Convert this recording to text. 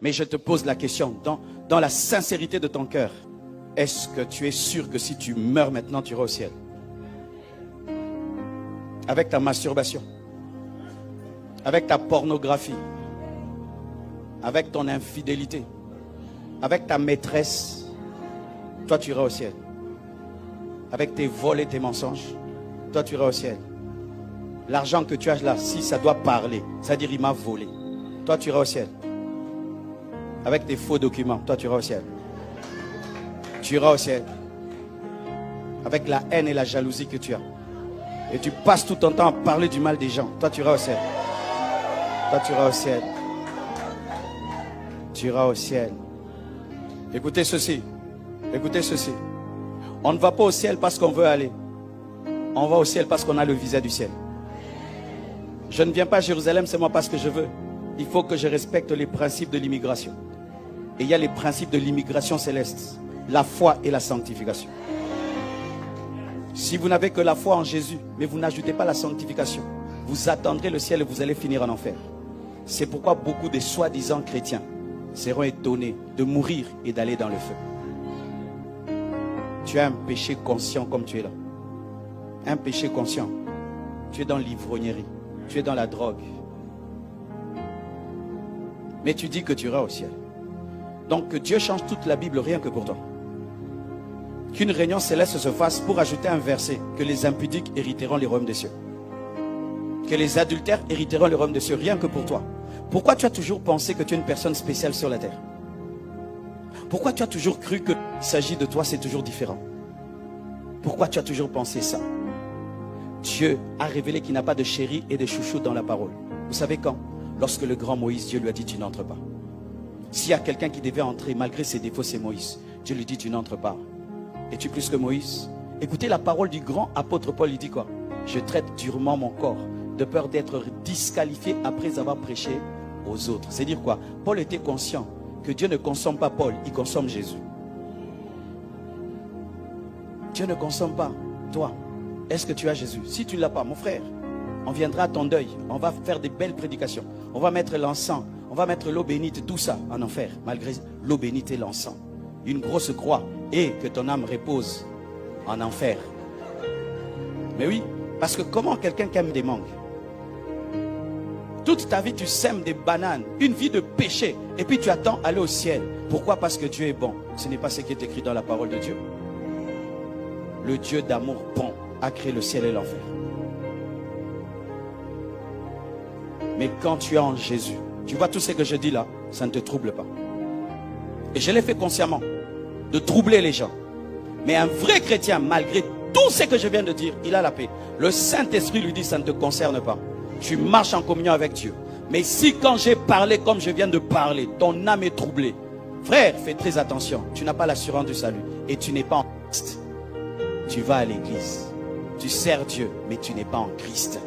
Mais je te pose la question, dans la sincérité de ton cœur, est-ce que tu es sûr que si tu meurs maintenant, tu iras au ciel? Avec ta masturbation, avec ta pornographie, avec ton infidélité, avec ta maîtresse, toi tu iras au ciel. Avec tes vols et tes mensonges, toi tu iras au ciel. L'argent que tu as là, si ça doit parler, c'est-à-dire il m'a volé, toi tu iras au ciel. Avec tes faux documents, toi tu iras au ciel. Tu iras au ciel. Avec la haine et la jalousie que tu as. Et tu passes tout ton temps à parler du mal des gens, toi tu iras au ciel. Toi tu iras au ciel. Tu iras au ciel. Écoutez ceci. Écoutez ceci. On ne va pas au ciel parce qu'on veut aller. On va au ciel parce qu'on a le visa du ciel. Je ne viens pas à Jérusalem seulement parce que je veux. Il faut que je respecte les principes de l'immigration. Et il y a les principes de l'immigration céleste. La foi et la sanctification. Si vous n'avez que la foi en Jésus, mais vous n'ajoutez pas la sanctification, vous attendrez le ciel et vous allez finir en enfer. C'est pourquoi beaucoup de soi-disant chrétiens seront étonnés de mourir et d'aller dans le feu. Tu as un péché conscient comme tu es là. Un péché conscient. Tu es dans l'ivrognerie. Tu es dans la drogue. Mais tu dis que tu iras au ciel. Donc que Dieu change toute la Bible rien que pour toi. Qu'une réunion céleste se fasse pour ajouter un verset. Que les impudiques hériteront les royaumes des cieux. Que les adultères hériteront les royaumes des cieux rien que pour toi. Pourquoi tu as toujours pensé que tu es une personne spéciale sur la terre? Pourquoi tu as toujours cru qu'il s'agit de toi, c'est toujours différent? Pourquoi tu as toujours pensé ça? Dieu a révélé qu'il n'a pas de chéri et de chouchou dans la parole. Vous savez quand? Lorsque le grand Moïse, Dieu lui a dit tu n'entres pas. S'il y a quelqu'un qui devait entrer malgré ses défauts, c'est Moïse. Dieu lui dit tu n'entres pas. Es-tu plus que Moïse? Écoutez la parole du grand apôtre Paul, il dit quoi? Je traite durement mon corps de peur d'être disqualifié après avoir prêché aux autres. C'est dire quoi? Paul était conscient que Dieu ne consomme pas Paul, il consomme Jésus. Dieu ne consomme pas toi. Est-ce que tu as Jésus? Si tu ne l'as pas, mon frère, on viendra à ton deuil. On va faire des belles prédications. On va mettre l'encens. On va mettre l'eau bénite, tout ça en enfer. Malgré l'eau bénite et l'encens. Une grosse croix. Et que ton âme repose en enfer. Mais oui, parce que comment quelqu'un qui aime des mangues? Toute ta vie, tu sèmes des bananes. Une vie de péché. Et puis tu attends aller au ciel. Pourquoi? Parce que Dieu est bon. Ce n'est pas ce qui est écrit dans la parole de Dieu. Le Dieu d'amour bon a créé le ciel et l'enfer. Mais quand tu es en Jésus, tu vois tout ce que je dis là, ça ne te trouble pas. Et je l'ai fait consciemment, de troubler les gens. Mais un vrai chrétien, malgré tout ce que je viens de dire, il a la paix. Le Saint-Esprit lui dit, ça ne te concerne pas. Tu marches en communion avec Dieu. Mais si quand j'ai parlé comme je viens de parler, ton âme est troublée, frère, fais très attention. Tu n'as pas l'assurance du salut. Et tu n'es pas en Christ. Tu vas à l'église. Tu sers Dieu, mais tu n'es pas en Christ.